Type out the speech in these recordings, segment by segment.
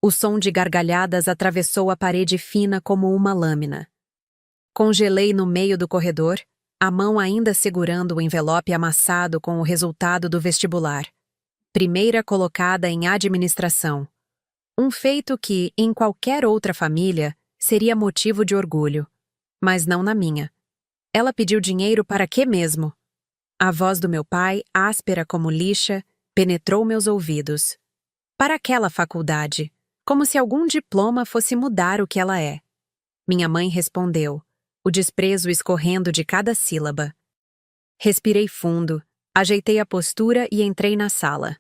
O som de gargalhadas atravessou a parede fina como uma lâmina. Congelei no meio do corredor, a mão ainda segurando o envelope amassado com o resultado do vestibular. Primeira colocada em administração. Um feito que, em qualquer outra família, seria motivo de orgulho. Mas não na minha. Ela pediu dinheiro para quê mesmo? A voz do meu pai, áspera como lixa, penetrou meus ouvidos. Para aquela faculdade, como se algum diploma fosse mudar o que ela é. Minha mãe respondeu, o desprezo escorrendo de cada sílaba. Respirei fundo, ajeitei a postura e entrei na sala.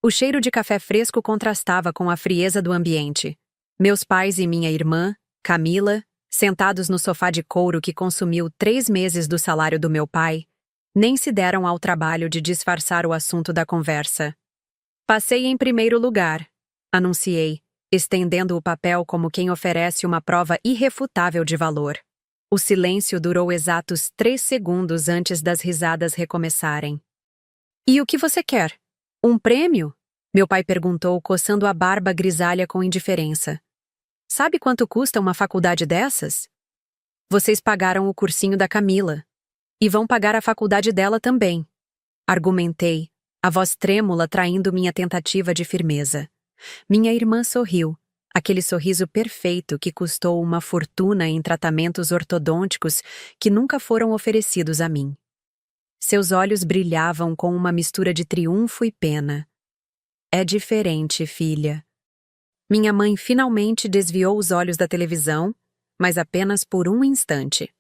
O cheiro de café fresco contrastava com a frieza do ambiente. Meus pais e minha irmã, Camila, sentados no sofá de couro que consumiu 3 meses do salário do meu pai, nem se deram ao trabalho de disfarçar o assunto da conversa. Passei em primeiro lugar, anunciei, estendendo o papel como quem oferece uma prova irrefutável de valor. O silêncio durou exatos 3 segundos antes das risadas recomeçarem. E o que você quer? Um prêmio? Meu pai perguntou, coçando a barba grisalha com indiferença. Sabe quanto custa uma faculdade dessas? Vocês pagaram o cursinho da Camila. E vão pagar a faculdade dela também. Argumentei, a voz trêmula traindo minha tentativa de firmeza. Minha irmã sorriu, aquele sorriso perfeito que custou uma fortuna em tratamentos ortodônticos que nunca foram oferecidos a mim. Seus olhos brilhavam com uma mistura de triunfo e pena. É diferente, filha. Minha mãe finalmente desviou os olhos da televisão, mas apenas por um instante.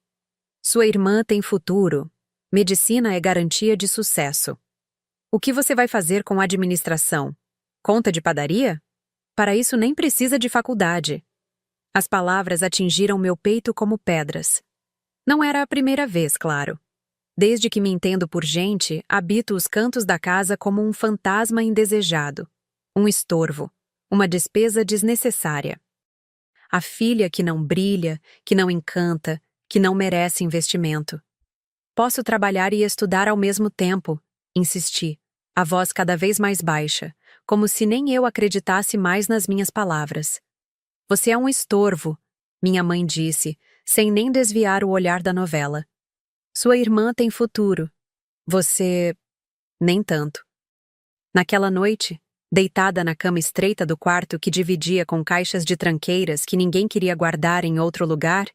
Sua irmã tem futuro. Medicina é garantia de sucesso. O que você vai fazer com administração? Conta de padaria? Para isso nem precisa de faculdade. As palavras atingiram meu peito como pedras. Não era a primeira vez, claro. Desde que me entendo por gente, habito os cantos da casa como um fantasma indesejado, um estorvo, uma despesa desnecessária. A filha que não brilha, que não encanta, que não merece investimento. Posso trabalhar e estudar ao mesmo tempo, insisti, a voz cada vez mais baixa, como se nem eu acreditasse mais nas minhas palavras. Você é um estorvo, minha mãe disse, sem nem desviar o olhar da novela. Sua irmã tem futuro. Você... nem tanto. Naquela noite, deitada na cama estreita do quarto que dividia com caixas de tranqueiras que ninguém queria guardar em outro lugar,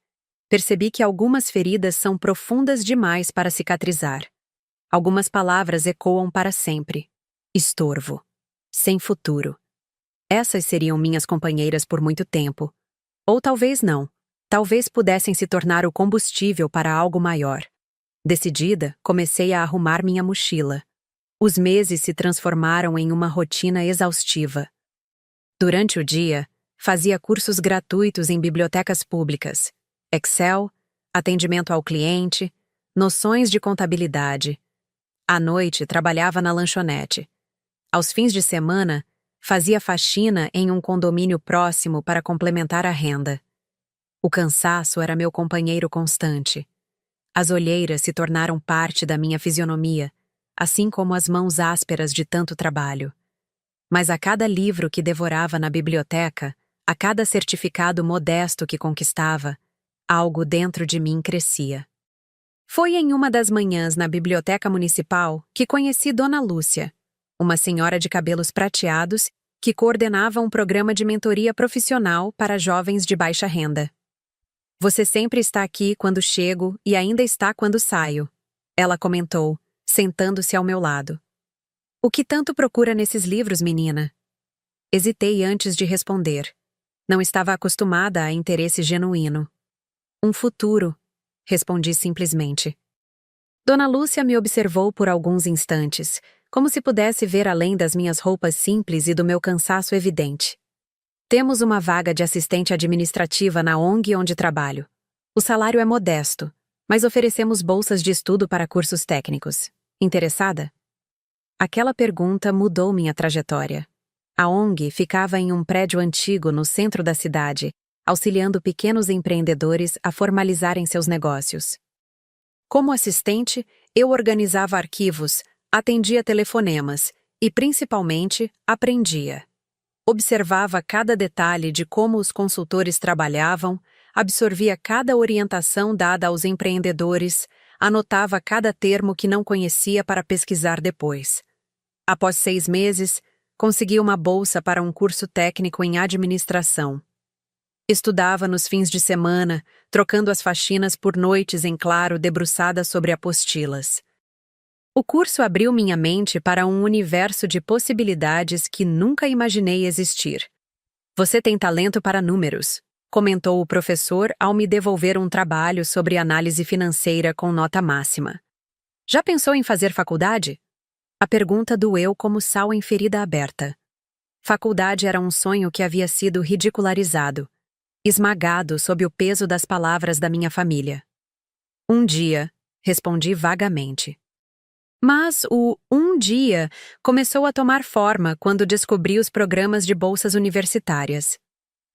percebi que algumas feridas são profundas demais para cicatrizar. Algumas palavras ecoam para sempre. Estorvo. Sem futuro. Essas seriam minhas companheiras por muito tempo. Ou talvez não. Talvez pudessem se tornar o combustível para algo maior. Decidida, comecei a arrumar minha mochila. Os meses se transformaram em uma rotina exaustiva. Durante o dia, fazia cursos gratuitos em bibliotecas públicas. Excel, atendimento ao cliente, noções de contabilidade. À noite, trabalhava na lanchonete. Aos fins de semana, fazia faxina em um condomínio próximo para complementar a renda. O cansaço era meu companheiro constante. As olheiras se tornaram parte da minha fisionomia, assim como as mãos ásperas de tanto trabalho. Mas a cada livro que devorava na biblioteca, a cada certificado modesto que conquistava, algo dentro de mim crescia. Foi em uma das manhãs na biblioteca municipal que conheci Dona Lúcia, uma senhora de cabelos prateados que coordenava um programa de mentoria profissional para jovens de baixa renda. Você sempre está aqui quando chego e ainda está quando saio, ela comentou, sentando-se ao meu lado. O que tanto procura nesses livros, menina? Hesitei antes de responder. Não estava acostumada a interesse genuíno. Um futuro, respondi simplesmente. Dona Lúcia me observou por alguns instantes, como se pudesse ver além das minhas roupas simples e do meu cansaço evidente. Temos uma vaga de assistente administrativa na ONG onde trabalho. O salário é modesto, mas oferecemos bolsas de estudo para cursos técnicos. Interessada? Aquela pergunta mudou minha trajetória. A ONG ficava em um prédio antigo no centro da cidade, auxiliando pequenos empreendedores a formalizarem seus negócios. Como assistente, eu organizava arquivos, atendia telefonemas e, principalmente, aprendia. Observava cada detalhe de como os consultores trabalhavam, absorvia cada orientação dada aos empreendedores, anotava cada termo que não conhecia para pesquisar depois. Após 6 meses, consegui uma bolsa para um curso técnico em administração. Estudava nos fins de semana, trocando as faxinas por noites em claro debruçada sobre apostilas. O curso abriu minha mente para um universo de possibilidades que nunca imaginei existir. Você tem talento para números, comentou o professor ao me devolver um trabalho sobre análise financeira com nota máxima. Já pensou em fazer faculdade? A pergunta doeu como sal em ferida aberta. Faculdade era um sonho que havia sido ridicularizado, esmagado sob o peso das palavras da minha família. Um dia, respondi vagamente. Mas o um dia começou a tomar forma quando descobri os programas de bolsas universitárias.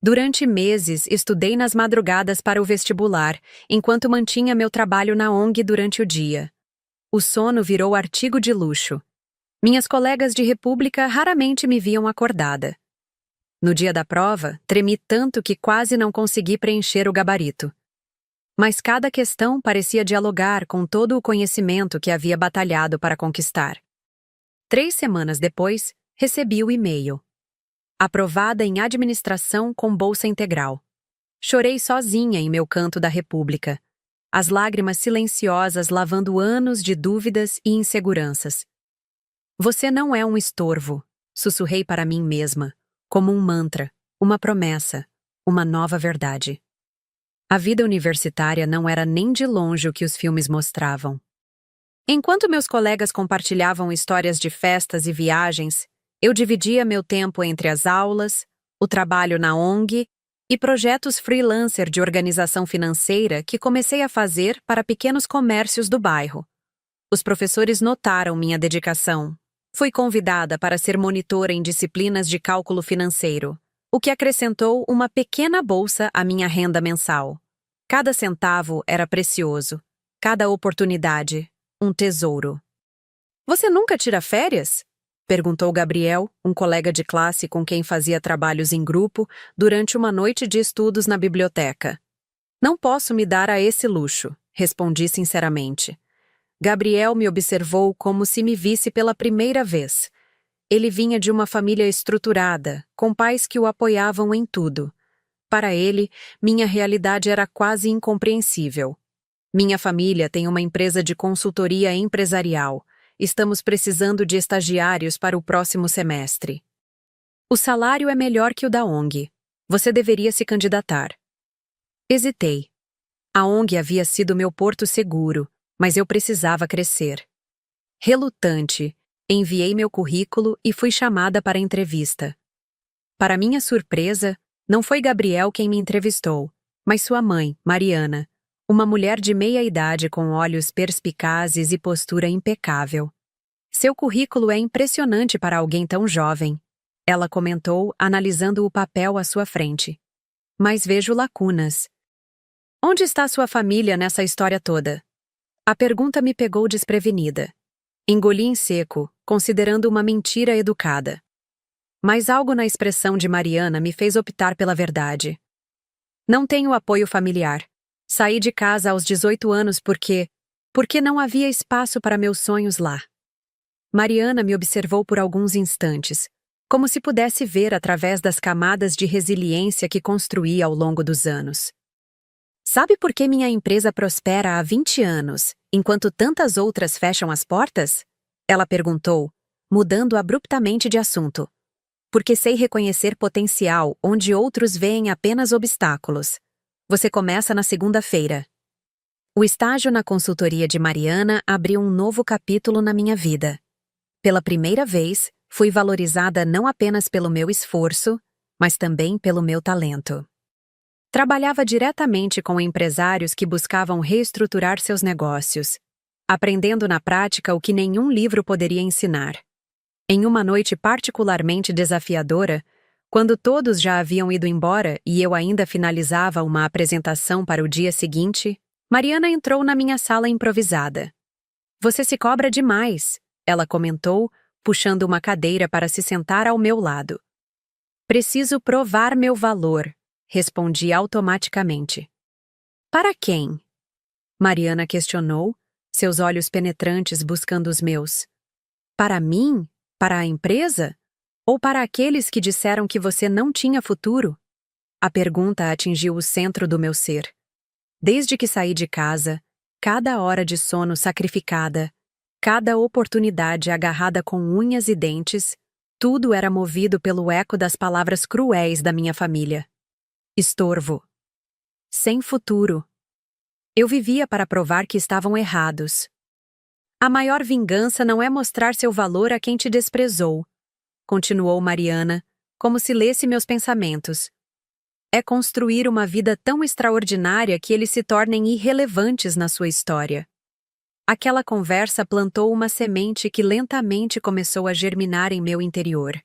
Durante meses, estudei nas madrugadas para o vestibular, enquanto mantinha meu trabalho na ONG durante o dia. O sono virou artigo de luxo. Minhas colegas de república raramente me viam acordada. No dia da prova, tremi tanto que quase não consegui preencher o gabarito. Mas cada questão parecia dialogar com todo o conhecimento que havia batalhado para conquistar. 3 semanas depois, recebi o e-mail. Aprovada em administração com bolsa integral. Chorei sozinha em meu canto da república. As lágrimas silenciosas lavando anos de dúvidas e inseguranças. Você não é um estorvo, sussurrei para mim mesma, como um mantra, uma promessa, uma nova verdade. A vida universitária não era nem de longe o que os filmes mostravam. Enquanto meus colegas compartilhavam histórias de festas e viagens, eu dividia meu tempo entre as aulas, o trabalho na ONG e projetos freelancer de organização financeira que comecei a fazer para pequenos comércios do bairro. Os professores notaram minha dedicação. Fui convidada para ser monitora em disciplinas de cálculo financeiro, o que acrescentou uma pequena bolsa à minha renda mensal. Cada centavo era precioso, cada oportunidade, um tesouro. Você nunca tira férias? Perguntou Gabriel, um colega de classe com quem fazia trabalhos em grupo durante uma noite de estudos na biblioteca. Não posso me dar a esse luxo, respondi sinceramente. Gabriel me observou como se me visse pela primeira vez. Ele vinha de uma família estruturada, com pais que o apoiavam em tudo. Para ele, minha realidade era quase incompreensível. Minha família tem uma empresa de consultoria empresarial. Estamos precisando de estagiários para o próximo semestre. O salário é melhor que o da ONG. Você deveria se candidatar. Hesitei. A ONG havia sido meu porto seguro, mas eu precisava crescer. Relutante, enviei meu currículo e fui chamada para a entrevista. Para minha surpresa, não foi Gabriel quem me entrevistou, mas sua mãe, Mariana, uma mulher de meia idade com olhos perspicazes e postura impecável. Seu currículo é impressionante para alguém tão jovem, ela comentou, analisando o papel à sua frente. Mas vejo lacunas. Onde está sua família nessa história toda? A pergunta me pegou desprevenida. Engoli em seco, considerando uma mentira educada. Mas algo na expressão de Mariana me fez optar pela verdade. Não tenho apoio familiar. Saí de casa aos 18 anos porque não havia espaço para meus sonhos lá. Mariana me observou por alguns instantes, como se pudesse ver através das camadas de resiliência que construí ao longo dos anos. Sabe por que minha empresa prospera há 20 anos, enquanto tantas outras fecham as portas? Ela perguntou, mudando abruptamente de assunto. Porque sei reconhecer potencial onde outros veem apenas obstáculos. Você começa na segunda-feira. O estágio na consultoria de Mariana abriu um novo capítulo na minha vida. Pela primeira vez, fui valorizada não apenas pelo meu esforço, mas também pelo meu talento. Trabalhava diretamente com empresários que buscavam reestruturar seus negócios, aprendendo na prática o que nenhum livro poderia ensinar. Em uma noite particularmente desafiadora, quando todos já haviam ido embora e eu ainda finalizava uma apresentação para o dia seguinte, Mariana entrou na minha sala improvisada. Você se cobra demais, ela comentou, puxando uma cadeira para se sentar ao meu lado. Preciso provar meu valor, respondi automaticamente. Para quem? Mariana questionou, seus olhos penetrantes buscando os meus. Para mim? Para a empresa? Ou para aqueles que disseram que você não tinha futuro? A pergunta atingiu o centro do meu ser. Desde que saí de casa, cada hora de sono sacrificada, cada oportunidade agarrada com unhas e dentes, tudo era movido pelo eco das palavras cruéis da minha família. Estorvo. Sem futuro. Eu vivia para provar que estavam errados. A maior vingança não é mostrar seu valor a quem te desprezou, continuou Mariana, como se lesse meus pensamentos. É construir uma vida tão extraordinária que eles se tornem irrelevantes na sua história. Aquela conversa plantou uma semente que lentamente começou a germinar em meu interior.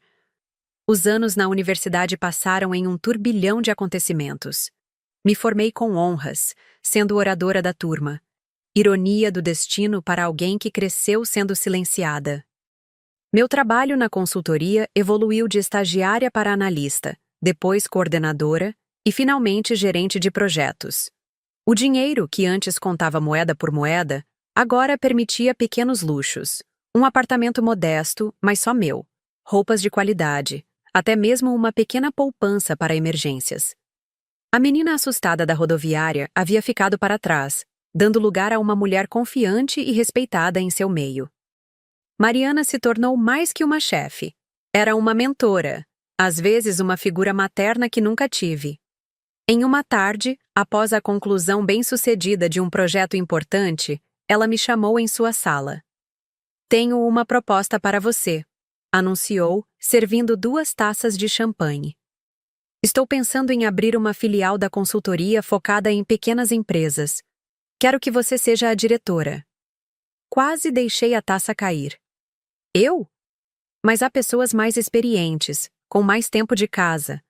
Os anos na universidade passaram em um turbilhão de acontecimentos. Me formei com honras, sendo oradora da turma. Ironia do destino para alguém que cresceu sendo silenciada. Meu trabalho na consultoria evoluiu de estagiária para analista, depois coordenadora e finalmente gerente de projetos. O dinheiro, que antes contava moeda por moeda, agora permitia pequenos luxos. Um apartamento modesto, mas só meu. Roupas de qualidade, até mesmo uma pequena poupança para emergências. A menina assustada da rodoviária havia ficado para trás, dando lugar a uma mulher confiante e respeitada em seu meio. Mariana se tornou mais que uma chefe. Era uma mentora, às vezes uma figura materna que nunca tive. Em uma tarde, após a conclusão bem-sucedida de um projeto importante, ela me chamou em sua sala. Tenho uma proposta para você, anunciou, servindo 2 taças de champanhe. Estou pensando em abrir uma filial da consultoria focada em pequenas empresas. Quero que você seja a diretora. Quase deixei a taça cair. Eu? Mas há pessoas mais experientes, com mais tempo de casa.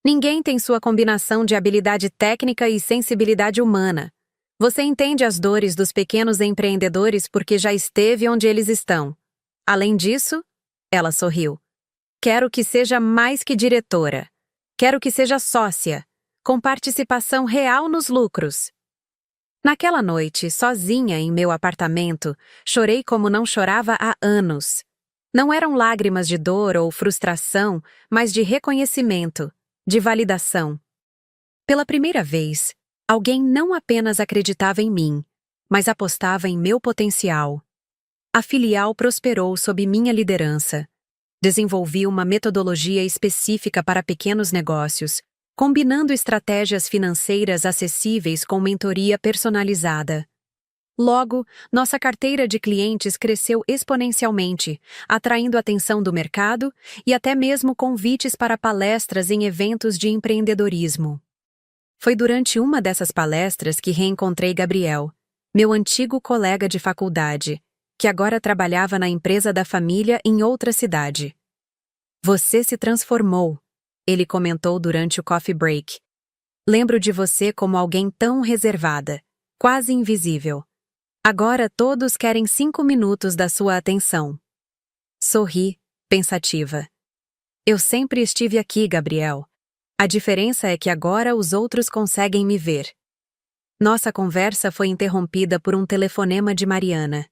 Ninguém tem sua combinação de habilidade técnica e sensibilidade humana. Você entende as dores dos pequenos empreendedores porque já esteve onde eles estão. Além disso, ela sorriu. Quero que seja mais que diretora. Quero que seja sócia, com participação real nos lucros. Naquela noite, sozinha em meu apartamento, chorei como não chorava há anos. Não eram lágrimas de dor ou frustração, mas de reconhecimento, de validação. Pela primeira vez, alguém não apenas acreditava em mim, mas apostava em meu potencial. A filial prosperou sob minha liderança. Desenvolvi uma metodologia específica para pequenos negócios, combinando estratégias financeiras acessíveis com mentoria personalizada. Logo, nossa carteira de clientes cresceu exponencialmente, atraindo a atenção do mercado e até mesmo convites para palestras em eventos de empreendedorismo. Foi durante uma dessas palestras que reencontrei Gabriel, meu antigo colega de faculdade, que agora trabalhava na empresa da família em outra cidade. Você se transformou, ele comentou durante o coffee break. Lembro de você como alguém tão reservada, quase invisível. Agora todos querem 5 minutos da sua atenção. Sorri, pensativa. Eu sempre estive aqui, Gabriel. A diferença é que agora os outros conseguem me ver. Nossa conversa foi interrompida por um telefonema de Mariana.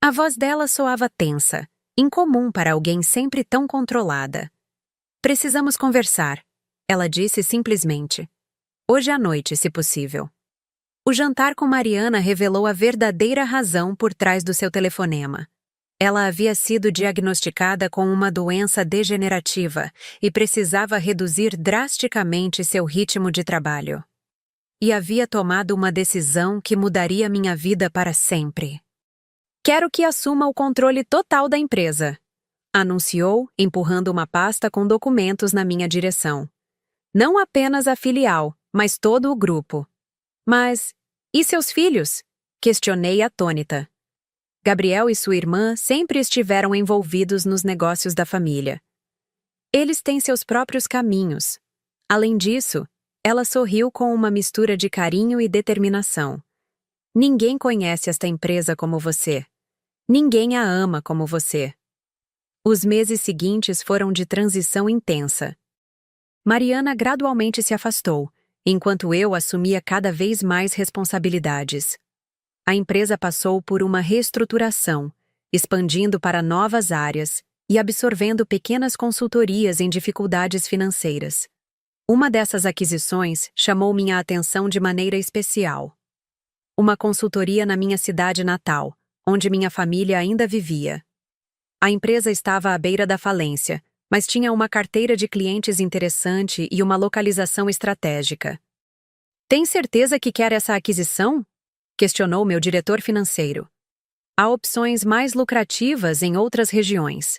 A voz dela soava tensa, incomum para alguém sempre tão controlada. Precisamos conversar, ela disse simplesmente. Hoje à noite, se possível. O jantar com Mariana revelou a verdadeira razão por trás do seu telefonema. Ela havia sido diagnosticada com uma doença degenerativa e precisava reduzir drasticamente seu ritmo de trabalho. E havia tomado uma decisão que mudaria minha vida para sempre. Quero que assuma o controle total da empresa, anunciou, empurrando uma pasta com documentos na minha direção. Não apenas a filial, mas todo o grupo. Mas, e seus filhos? Questionei atônita. Gabriel e sua irmã sempre estiveram envolvidos nos negócios da família. Eles têm seus próprios caminhos. Além disso, ela sorriu com uma mistura de carinho e determinação. Ninguém conhece esta empresa como você. Ninguém a ama como você. Os meses seguintes foram de transição intensa. Mariana gradualmente se afastou, enquanto eu assumia cada vez mais responsabilidades. A empresa passou por uma reestruturação, expandindo para novas áreas e absorvendo pequenas consultorias em dificuldades financeiras. Uma dessas aquisições chamou minha atenção de maneira especial. Uma consultoria na minha cidade natal, onde minha família ainda vivia. A empresa estava à beira da falência, mas tinha uma carteira de clientes interessante e uma localização estratégica. "Tem certeza que quer essa aquisição?" questionou meu diretor financeiro. "Há opções mais lucrativas em outras regiões."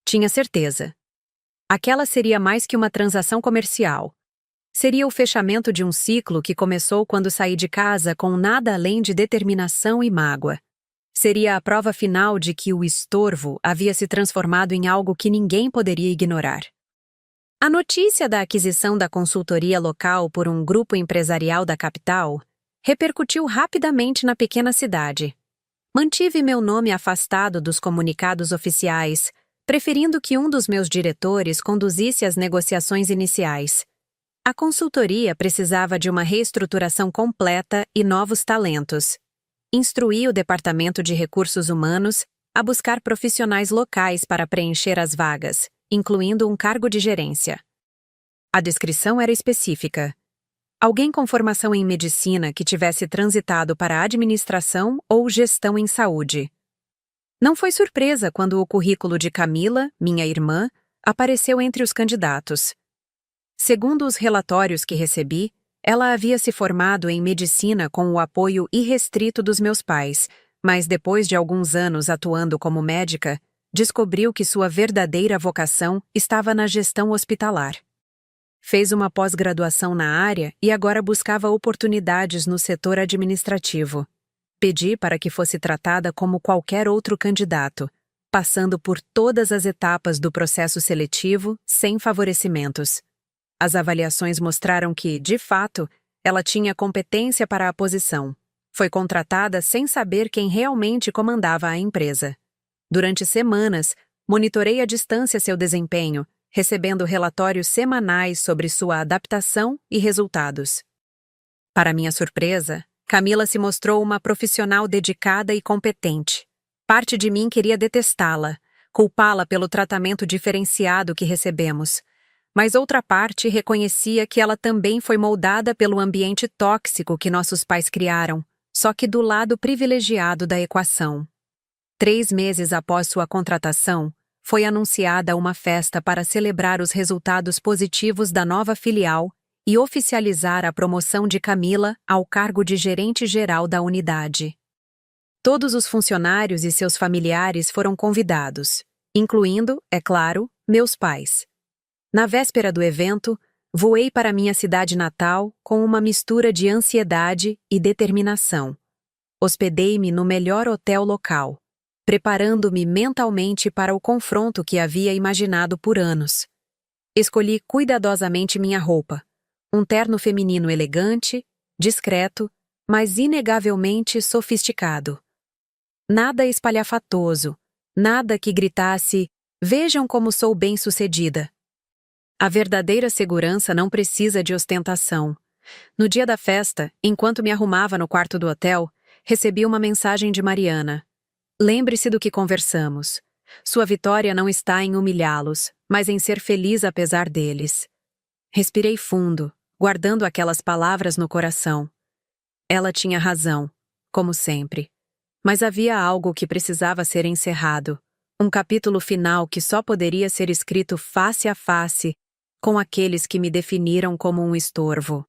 Tinha certeza. Aquela seria mais que uma transação comercial. Seria o fechamento de um ciclo que começou quando saí de casa com nada além de determinação e mágoa. Seria a prova final de que o estorvo havia se transformado em algo que ninguém poderia ignorar. A notícia da aquisição da consultoria local por um grupo empresarial da capital repercutiu rapidamente na pequena cidade. Mantive meu nome afastado dos comunicados oficiais, preferindo que um dos meus diretores conduzisse as negociações iniciais. A consultoria precisava de uma reestruturação completa e novos talentos. Instruí o Departamento de Recursos Humanos a buscar profissionais locais para preencher as vagas, incluindo um cargo de gerência. A descrição era específica. Alguém com formação em medicina que tivesse transitado para a administração ou gestão em saúde. Não foi surpresa quando o currículo de Camila, minha irmã, apareceu entre os candidatos. Segundo os relatórios que recebi, ela havia se formado em medicina com o apoio irrestrito dos meus pais, mas depois de alguns anos atuando como médica, descobriu que sua verdadeira vocação estava na gestão hospitalar. Fez uma pós-graduação na área e agora buscava oportunidades no setor administrativo. Pedi para que fosse tratada como qualquer outro candidato, passando por todas as etapas do processo seletivo sem favorecimentos. As avaliações mostraram que, de fato, ela tinha competência para a posição. Foi contratada sem saber quem realmente comandava a empresa. Durante semanas, monitorei à distância seu desempenho, recebendo relatórios semanais sobre sua adaptação e resultados. Para minha surpresa, Camila se mostrou uma profissional dedicada e competente. Parte de mim queria detestá-la, culpá-la pelo tratamento diferenciado que recebemos. Mas outra parte reconhecia que ela também foi moldada pelo ambiente tóxico que nossos pais criaram, só que do lado privilegiado da equação. 3 meses após sua contratação, foi anunciada uma festa para celebrar os resultados positivos da nova filial e oficializar a promoção de Camila ao cargo de gerente-geral da unidade. Todos os funcionários e seus familiares foram convidados, incluindo, é claro, meus pais. Na véspera do evento, voei para minha cidade natal com uma mistura de ansiedade e determinação. Hospedei-me no melhor hotel local, preparando-me mentalmente para o confronto que havia imaginado por anos. Escolhi cuidadosamente minha roupa, um terno feminino elegante, discreto, mas inegavelmente sofisticado. Nada espalhafatoso, nada que gritasse, "Vejam como sou bem-sucedida." A verdadeira segurança não precisa de ostentação. No dia da festa, enquanto me arrumava no quarto do hotel, recebi uma mensagem de Mariana. "Lembre-se do que conversamos. Sua vitória não está em humilhá-los, mas em ser feliz apesar deles." Respirei fundo, guardando aquelas palavras no coração. Ela tinha razão, como sempre. Mas havia algo que precisava ser encerrado. Um capítulo final que só poderia ser escrito face a face com aqueles que me definiram como um estorvo.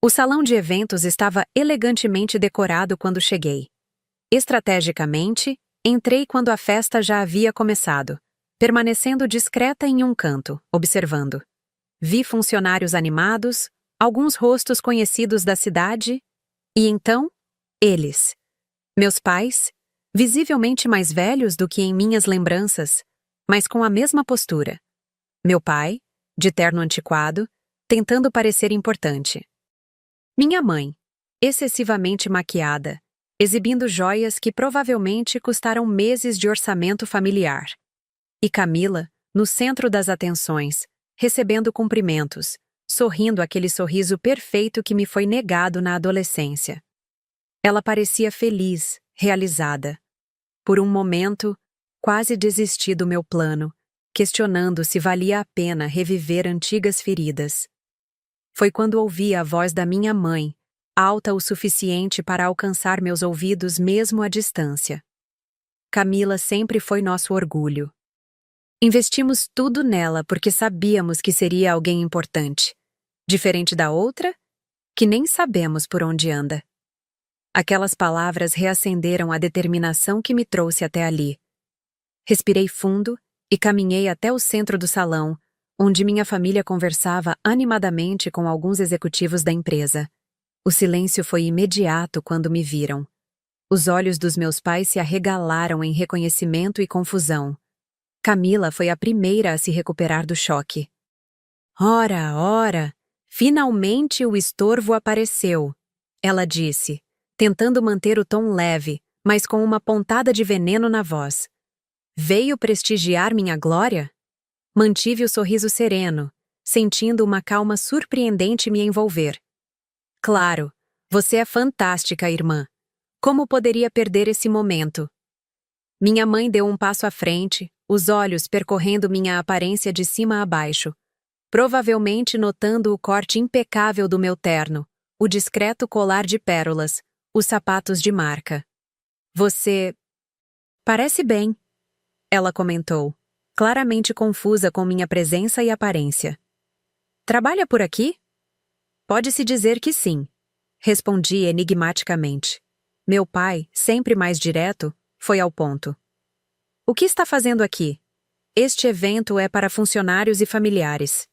O salão de eventos estava elegantemente decorado quando cheguei. Estrategicamente, entrei quando a festa já havia começado, permanecendo discreta em um canto, observando. Vi funcionários animados, alguns rostos conhecidos da cidade, e então, eles. Meus pais, visivelmente mais velhos do que em minhas lembranças, mas com a mesma postura. Meu pai, de terno antiquado, tentando parecer importante. Minha mãe, excessivamente maquiada, exibindo joias que provavelmente custaram meses de orçamento familiar. E Camila, no centro das atenções, recebendo cumprimentos, sorrindo aquele sorriso perfeito que me foi negado na adolescência. Ela parecia feliz, realizada. Por um momento, quase desisti do meu plano, questionando se valia a pena reviver antigas feridas. Foi quando ouvi a voz da minha mãe, alta o suficiente para alcançar meus ouvidos mesmo à distância. Camila sempre foi nosso orgulho. Investimos tudo nela porque sabíamos que seria alguém importante. Diferente da outra, que nem sabemos por onde anda. Aquelas palavras reacenderam a determinação que me trouxe até ali. Respirei fundo e caminhei até o centro do salão, onde minha família conversava animadamente com alguns executivos da empresa. O silêncio foi imediato quando me viram. Os olhos dos meus pais se arregalaram em reconhecimento e confusão. Camila foi a primeira a se recuperar do choque. Ora, ora! Finalmente o estorvo apareceu, ela disse, tentando manter o tom leve, mas com uma pontada de veneno na voz. Veio prestigiar minha glória? Mantive o sorriso sereno, sentindo uma calma surpreendente me envolver. Claro, você é fantástica, irmã. Como poderia perder esse momento? Minha mãe deu um passo à frente, os olhos percorrendo minha aparência de cima a baixo, provavelmente notando o corte impecável do meu terno, o discreto colar de pérolas, os sapatos de marca. Você parece bem, ela comentou, claramente confusa com minha presença e aparência. Trabalha por aqui? Pode-se dizer que sim, respondi enigmaticamente. Meu pai, sempre mais direto, foi ao ponto. O que está fazendo aqui? Este evento é para funcionários e familiares.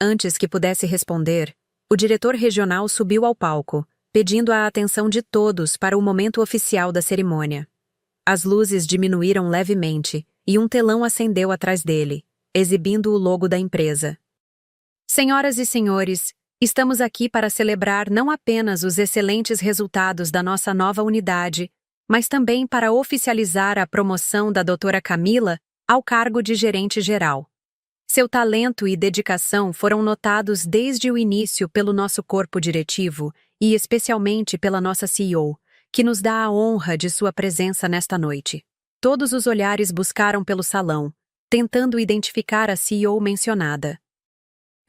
Antes que pudesse responder, o diretor regional subiu ao palco, pedindo a atenção de todos para o momento oficial da cerimônia. As luzes diminuíram levemente e um telão acendeu atrás dele, exibindo o logo da empresa. Senhoras e senhores, estamos aqui para celebrar não apenas os excelentes resultados da nossa nova unidade, mas também para oficializar a promoção da doutora Camila ao cargo de gerente geral. Seu talento e dedicação foram notados desde o início pelo nosso corpo diretivo e especialmente pela nossa CEO, que nos dá a honra de sua presença nesta noite. Todos os olhares buscaram pelo salão, tentando identificar a CEO mencionada.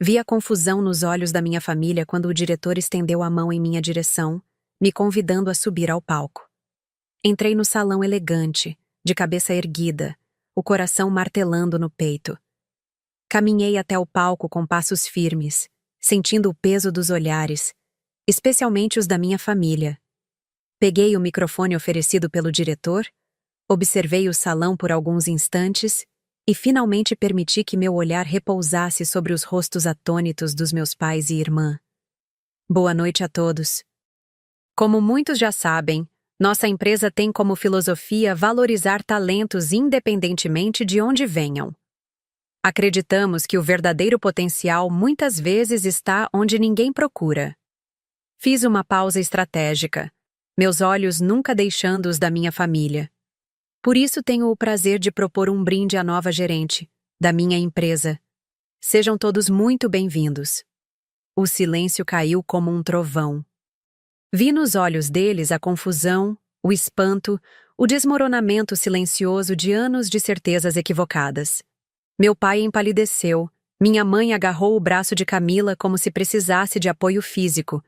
Vi a confusão nos olhos da minha família quando o diretor estendeu a mão em minha direção, me convidando a subir ao palco. Entrei no salão elegante, de cabeça erguida, o coração martelando no peito. Caminhei até o palco com passos firmes, sentindo o peso dos olhares, especialmente os da minha família. Peguei o microfone oferecido pelo diretor, observei o salão por alguns instantes e finalmente permiti que meu olhar repousasse sobre os rostos atônitos dos meus pais e irmã. Boa noite a todos. Como muitos já sabem, nossa empresa tem como filosofia valorizar talentos independentemente de onde venham. Acreditamos que o verdadeiro potencial muitas vezes está onde ninguém procura. Fiz uma pausa estratégica, meus olhos nunca deixando os da minha família. Por isso tenho o prazer de propor um brinde à nova gerente, da minha empresa. Sejam todos muito bem-vindos. O silêncio caiu como um trovão. Vi nos olhos deles a confusão, o espanto, o desmoronamento silencioso de anos de certezas equivocadas. Meu pai empalideceu, minha mãe agarrou o braço de Camila como se precisasse de apoio físico,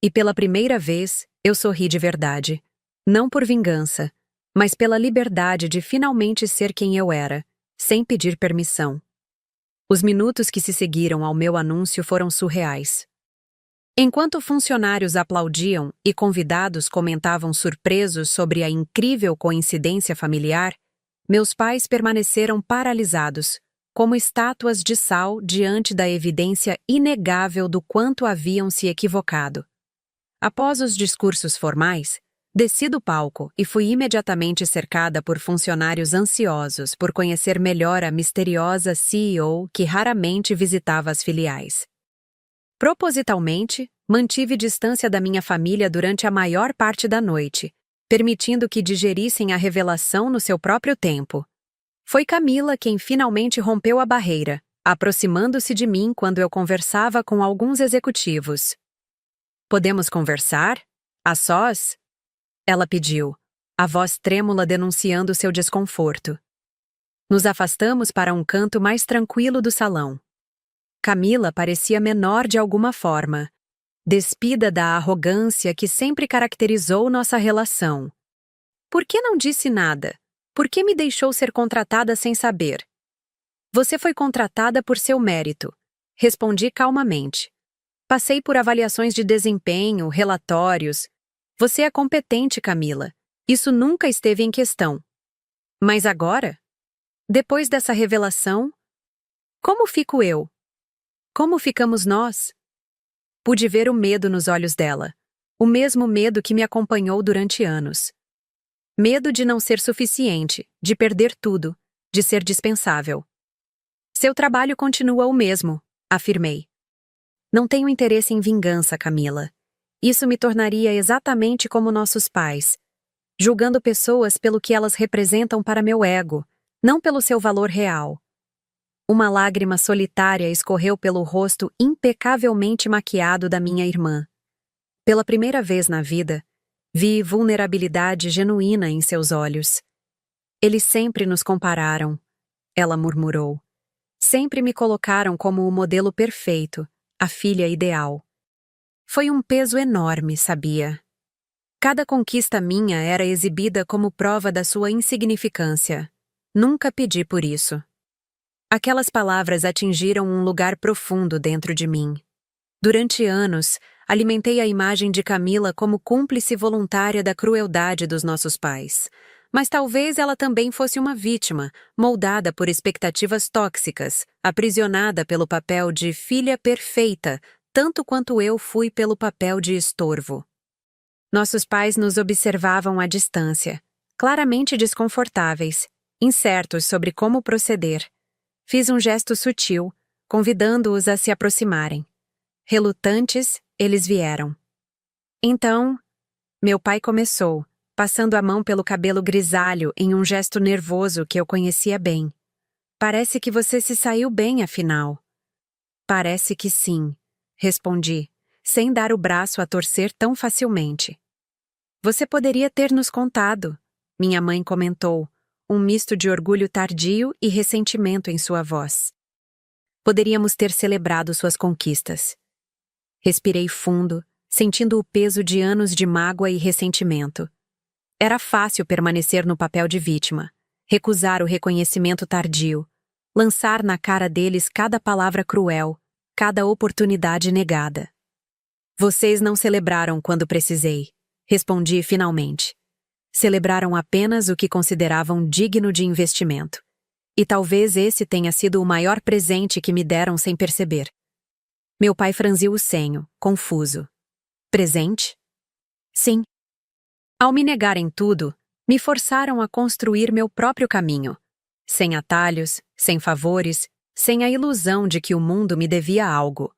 e pela primeira vez eu sorri de verdade. Não por vingança, mas pela liberdade de finalmente ser quem eu era, sem pedir permissão. Os minutos que se seguiram ao meu anúncio foram surreais. Enquanto funcionários aplaudiam e convidados comentavam surpresos sobre a incrível coincidência familiar, meus pais permaneceram paralisados, como estátuas de sal diante da evidência inegável do quanto haviam se equivocado. Após os discursos formais, desci do palco e fui imediatamente cercada por funcionários ansiosos por conhecer melhor a misteriosa CEO que raramente visitava as filiais. Propositalmente, mantive distância da minha família durante a maior parte da noite, permitindo que digerissem a revelação no seu próprio tempo. Foi Camila quem finalmente rompeu a barreira, aproximando-se de mim quando eu conversava com alguns executivos. Podemos conversar? A sós? Ela pediu, a voz trêmula denunciando seu desconforto. Nos afastamos para um canto mais tranquilo do salão. Camila parecia menor de alguma forma, despida da arrogância que sempre caracterizou nossa relação. Por que não disse nada? Por que me deixou ser contratada sem saber? Você foi contratada por seu mérito. Respondi calmamente. Passei por avaliações de desempenho, relatórios. Você é competente, Camila. Isso nunca esteve em questão. Mas agora? Depois dessa revelação, como fico eu? Como ficamos nós? Pude ver o medo nos olhos dela. O mesmo medo que me acompanhou durante anos. Medo de não ser suficiente, de perder tudo, de ser dispensável. Seu trabalho continua o mesmo, afirmei. Não tenho interesse em vingança, Camila. Isso me tornaria exatamente como nossos pais, julgando pessoas pelo que elas representam para meu ego, não pelo seu valor real. Uma lágrima solitária escorreu pelo rosto impecavelmente maquiado da minha irmã. Pela primeira vez na vida, vi vulnerabilidade genuína em seus olhos. Eles sempre nos compararam, ela murmurou. Sempre me colocaram como o modelo perfeito, a filha ideal. Foi um peso enorme, sabia? Cada conquista minha era exibida como prova da sua insignificância. Nunca pedi por isso. Aquelas palavras atingiram um lugar profundo dentro de mim. Durante anos, alimentei a imagem de Camila como cúmplice voluntária da crueldade dos nossos pais. Mas talvez ela também fosse uma vítima, moldada por expectativas tóxicas, aprisionada pelo papel de filha perfeita, tanto quanto eu fui pelo papel de estorvo. Nossos pais nos observavam à distância, claramente desconfortáveis, incertos sobre como proceder. Fiz um gesto sutil, convidando-os a se aproximarem. Relutantes, eles vieram. Então, meu pai começou, passando a mão pelo cabelo grisalho em um gesto nervoso que eu conhecia bem. Parece que você se saiu bem, afinal. Parece que sim, respondi, sem dar o braço a torcer tão facilmente. Você poderia ter nos contado, minha mãe comentou, um misto de orgulho tardio e ressentimento em sua voz. Poderíamos ter celebrado suas conquistas. Respirei fundo, sentindo o peso de anos de mágoa e ressentimento. Era fácil permanecer no papel de vítima, recusar o reconhecimento tardio, lançar na cara deles cada palavra cruel, cada oportunidade negada. Vocês não celebraram quando precisei, respondi finalmente. Celebraram apenas o que consideravam digno de investimento. E talvez esse tenha sido o maior presente que me deram sem perceber. Meu pai franziu o senho, confuso. Presente? Sim. Ao me negarem tudo, me forçaram a construir meu próprio caminho. Sem atalhos, sem favores, sem a ilusão de que o mundo me devia algo.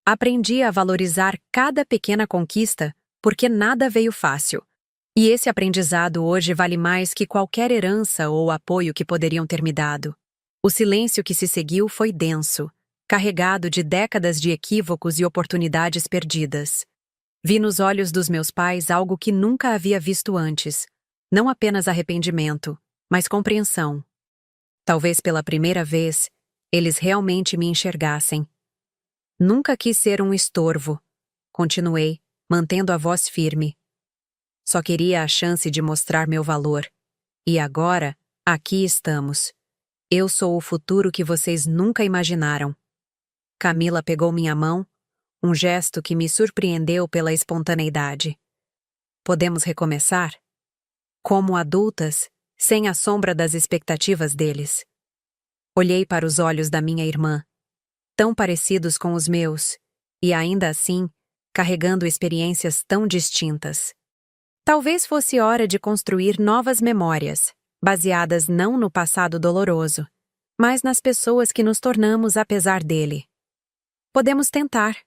Aprendi a valorizar cada pequena conquista, porque nada veio fácil. E esse aprendizado hoje vale mais que qualquer herança ou apoio que poderiam ter me dado. O silêncio que se seguiu foi denso, carregado de décadas de equívocos e oportunidades perdidas. Vi nos olhos dos meus pais algo que nunca havia visto antes. Não apenas arrependimento, mas compreensão. Talvez pela primeira vez, eles realmente me enxergassem. Nunca quis ser um estorvo. Continuei, mantendo a voz firme. Só queria a chance de mostrar meu valor. E agora, aqui estamos. Eu sou o futuro que vocês nunca imaginaram. Camila pegou minha mão, um gesto que me surpreendeu pela espontaneidade. Podemos recomeçar? Como adultas, sem a sombra das expectativas deles. Olhei para os olhos da minha irmã, tão parecidos com os meus, e ainda assim, carregando experiências tão distintas. Talvez fosse hora de construir novas memórias, baseadas não no passado doloroso, mas nas pessoas que nos tornamos apesar dele. Podemos tentar,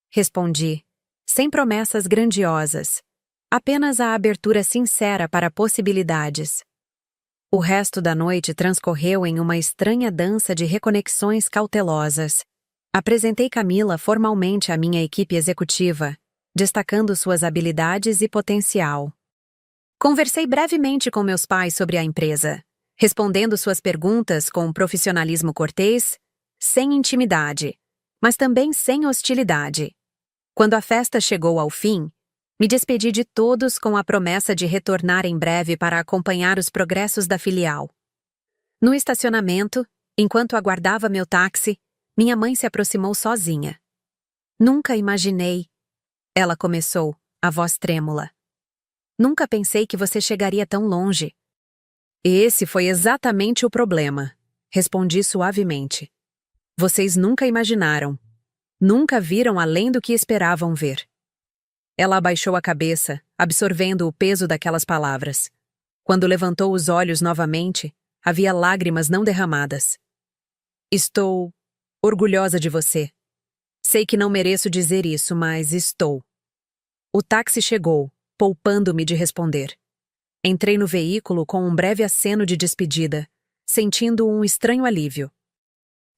respondi, sem promessas grandiosas, apenas a abertura sincera para possibilidades. O resto da noite transcorreu em uma estranha dança de reconexões cautelosas. Apresentei Camila formalmente à minha equipe executiva, destacando suas habilidades e potencial. Conversei brevemente com meus pais sobre a empresa, respondendo suas perguntas com um profissionalismo cortês, sem intimidade, mas também sem hostilidade. Quando a festa chegou ao fim, me despedi de todos com a promessa de retornar em breve para acompanhar os progressos da filial. No estacionamento, enquanto aguardava meu táxi, minha mãe se aproximou sozinha. Nunca imaginei, ela começou, a voz trêmula. Nunca pensei que você chegaria tão longe. Esse foi exatamente o problema, respondi suavemente. Vocês nunca imaginaram. Nunca viram além do que esperavam ver. Ela abaixou a cabeça, absorvendo o peso daquelas palavras. Quando levantou os olhos novamente, havia lágrimas não derramadas. Estou orgulhosa de você. Sei que não mereço dizer isso, mas estou. O táxi chegou, poupando-me de responder. Entrei no veículo com um breve aceno de despedida, sentindo um estranho alívio.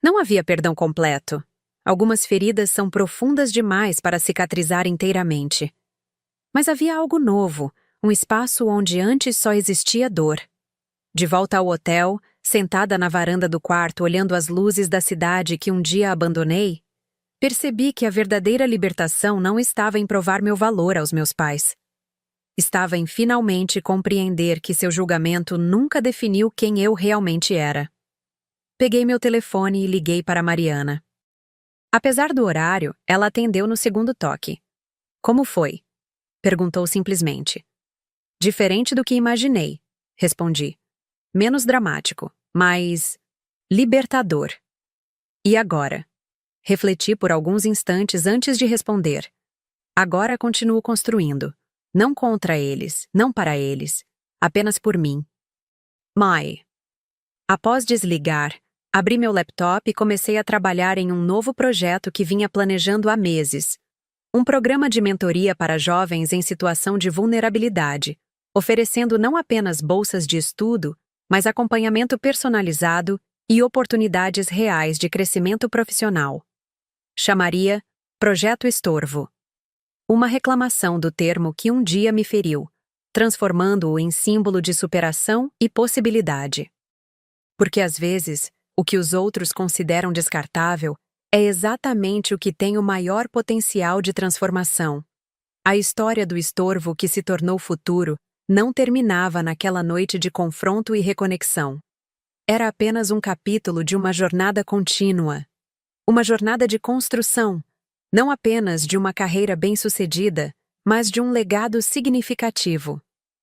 Não havia perdão completo. Algumas feridas são profundas demais para cicatrizar inteiramente. Mas havia algo novo, um espaço onde antes só existia dor. De volta ao hotel, sentada na varanda do quarto olhando as luzes da cidade que um dia abandonei, percebi que a verdadeira libertação não estava em provar meu valor aos meus pais. Estava em finalmente compreender que seu julgamento nunca definiu quem eu realmente era. Peguei meu telefone e liguei para Mariana. Apesar do horário, ela atendeu no segundo toque. Como foi? Perguntou simplesmente. Diferente do que imaginei, respondi. Menos dramático, mas libertador. E agora? Refleti por alguns instantes antes de responder. Agora continuo construindo. Não contra eles, não para eles, apenas por mim. Mai. Após desligar, abri meu laptop e comecei a trabalhar em um novo projeto que vinha planejando há meses. Um programa de mentoria para jovens em situação de vulnerabilidade, oferecendo não apenas bolsas de estudo, mas acompanhamento personalizado e oportunidades reais de crescimento profissional. Chamaria Projeto Estorvo. Uma reclamação do termo que um dia me feriu, transformando-o em símbolo de superação e possibilidade. Porque às vezes, o que os outros consideram descartável é exatamente o que tem o maior potencial de transformação. A história do estorvo que se tornou futuro não terminava naquela noite de confronto e reconexão. Era apenas um capítulo de uma jornada contínua. Uma jornada de construção, não apenas de uma carreira bem-sucedida, mas de um legado significativo.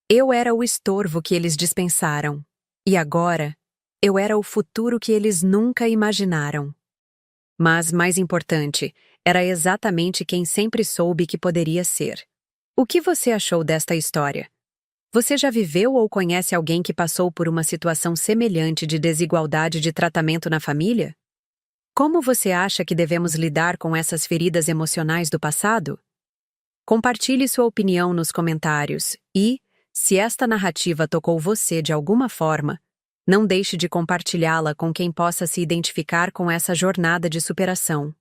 Eu era o estorvo que eles dispensaram. E agora, eu era o futuro que eles nunca imaginaram. Mas, mais importante, era exatamente quem sempre soube que poderia ser. O que você achou desta história? Você já viveu ou conhece alguém que passou por uma situação semelhante de desigualdade de tratamento na família? Como você acha que devemos lidar com essas feridas emocionais do passado? Compartilhe sua opinião nos comentários e, se esta narrativa tocou você de alguma forma, não deixe de compartilhá-la com quem possa se identificar com essa jornada de superação.